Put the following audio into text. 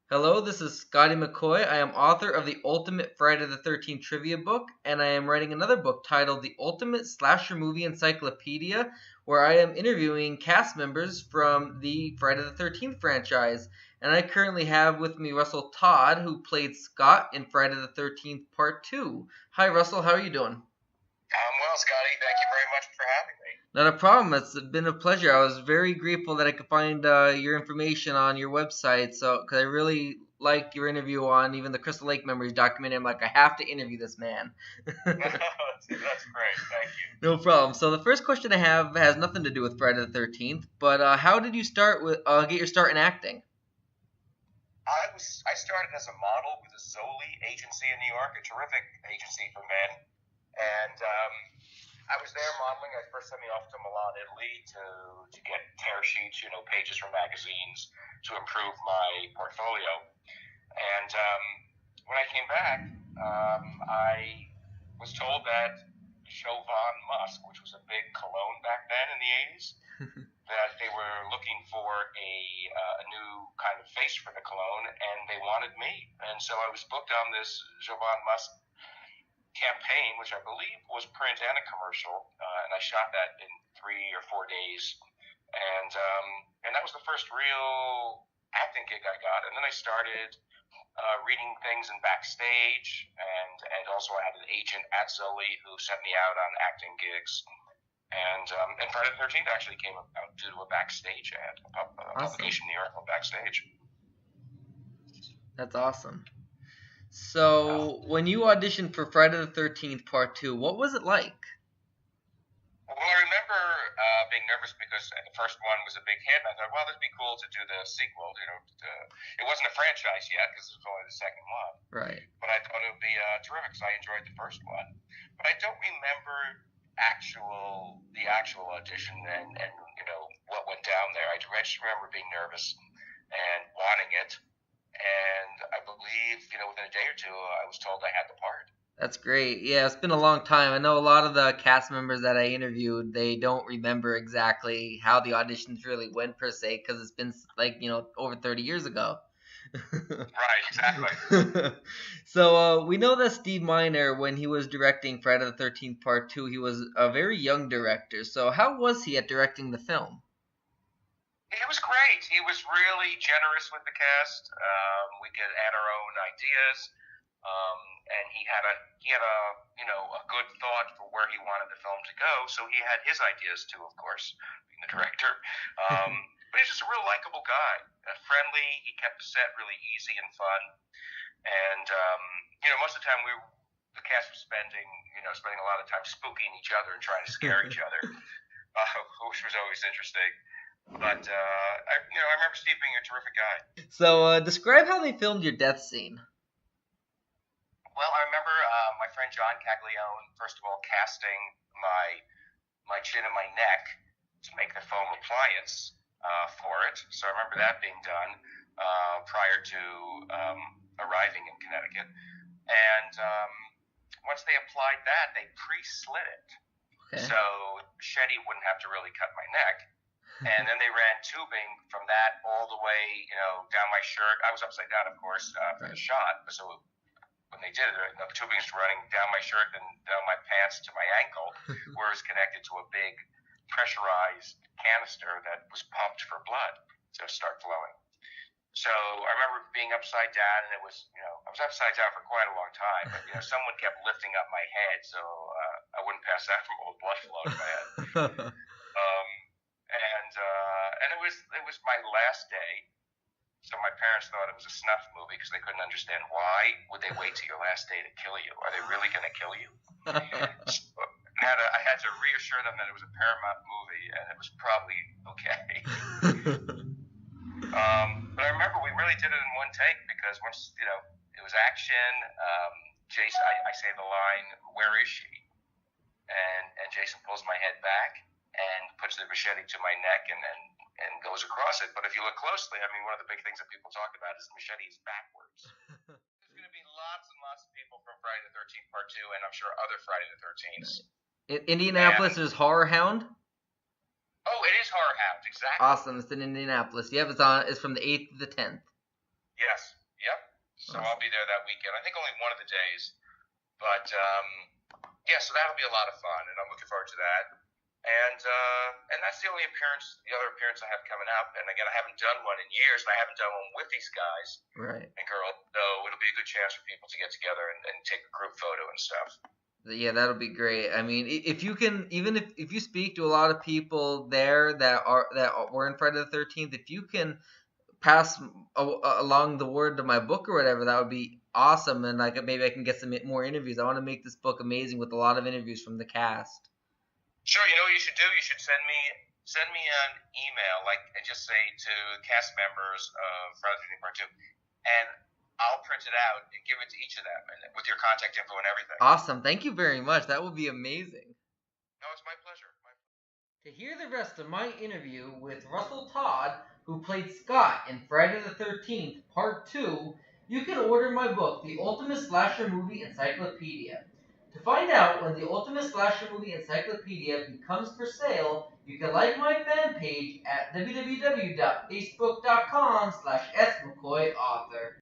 Hello, this is Scotty McCoy. I am author of the Ultimate Friday the 13th Trivia book, and I am writing another book titled The Ultimate Slasher Movie Encyclopedia, where I am interviewing cast members from the Friday the 13th franchise. And I currently have with me Russell Todd, who played Scott in Friday the 13th Part 2. Hi, Russell. How are you doing? I'm well, Scotty. Thank you very much for having me. Not a problem. It's been a pleasure. I was very grateful that I could find your information on your website. So, because I really liked your interview on even the Crystal Lake Memories documentary, I'm like, I have to interview this man. That's great. Thank you. No problem. So the first question I have has nothing to do with Friday the 13th, but how did you start with get your start in acting? I started as a model with a Zoli agency in New York, a terrific agency for men, and I was there modeling. I first sent me off to Milan, Italy, to get tear sheets, pages from magazines to improve my portfolio. And when I came back, I was told that Chauvin Musk, which was a big cologne back then in the 80s, that they were looking for a new kind of face for the cologne, and they wanted me. And so I was booked on this Chauvin Musk campaign, which I believe was print and a commercial, and I shot that in 3 or 4 days. And that was the first real acting gig I got. And then I started reading things in backstage, and also I had an agent at Zoli who sent me out on acting gigs. And Friday the 13th actually came about due to a backstage ad, a publication in New York called Backstage. That's awesome. So, when you auditioned for Friday the 13th Part 2, what was it like? Well, I remember being nervous because the first one was a big hit, and I thought, well, it'd be cool to do the sequel. It wasn't a franchise yet because it was only the second one. Right. But I thought it would be terrific because I enjoyed the first one. But I don't remember the actual audition and what went down there. I just remember being nervous and wanting it. And I believe, within a day or two, I was told I had the part. That's great. Yeah, it's been a long time. I know a lot of the cast members that I interviewed, they don't remember exactly how the auditions really went per se, because it's been over 30 years ago. Right, exactly. So we know that Steve Miner, when he was directing Friday the 13th Part 2, he was a very young director. So how was he at directing the film? He was great. He was really generous with the cast. We could add our own ideas, and he had a good thought for where he wanted the film to go. So he had his ideas too, of course, being the director. But he's just a real likable guy, friendly. He kept the set really easy and fun. And most of the time the cast was spending a lot of time spooking each other and trying to scare each other, which was always interesting. But I remember Steve being a terrific guy. So describe how they filmed your death scene. Well, I remember my friend John Caglione, first of all, casting my chin and my neck to make the foam appliance for it. So I remember that being done prior to arriving in Connecticut. And once they applied that, they pre-slit it. Okay. So machete wouldn't have to really cut my neck. And then they ran tubing from that all the way, down my shirt. I was upside down, of course, for the shot. So when they did it, the tubing was running down my shirt and down my pants to my ankle, where it was connected to a big pressurized canister that was pumped for blood to start flowing. So I remember being upside down, and it was, I was upside down for quite a long time. But someone kept lifting up my head so I wouldn't pass out from all the blood flowing to my head. And it was my last day. So my parents thought it was a snuff movie because they couldn't understand why would they wait till your last day to kill you? Are they really going to kill you? So I had to reassure them that it was a Paramount movie and it was probably okay. But I remember we really did it in one take because once it was action. Jason, I say the line, "Where is she?" And Jason pulls my head back and puts the machete to my neck and goes across it. But if you look closely, I mean, one of the big things that people talk about is the machete is backwards. There's going to be lots and lots of people from Friday the 13th Part 2, and I'm sure other Friday the 13ths. In Indianapolis, there's Horror Hound? Oh, it is Horror Hound, exactly. Awesome, it's in Indianapolis. Yep, it's from the 8th to the 10th. Yes. So I'll be there that weekend. I think only one of the days. But, yeah, so that'll be a lot of fun, and I'm looking forward to that. And that's the other appearance I have coming up. And again, I haven't done one in years, and I haven't done one with these guys and girls. So it'll be a good chance for people to get together and take a group photo and stuff. Yeah, that'll be great. I mean, if you can, even if you speak to a lot of people there that were in Friday the 13th, if you can pass along the word to my book or whatever, that would be awesome. And like maybe I can get some more interviews. I want to make this book amazing with a lot of interviews from the cast. Sure. You know what you should do? You should send me an email, and just say to cast members of Friday the 13th Part 2, and I'll print it out and give it to each of them, and with your contact info and everything. Awesome. Thank you very much. That would be amazing. No, it's my pleasure. To hear the rest of my interview with Russell Todd, who played Scott in Friday the 13th Part 2, you can order my book, The Ultimate Slasher Movie Encyclopedia. To find out when the Ultimate Slasher Movie Encyclopedia becomes for sale, you can like my fan page at www.facebook.com/smccoyauthor.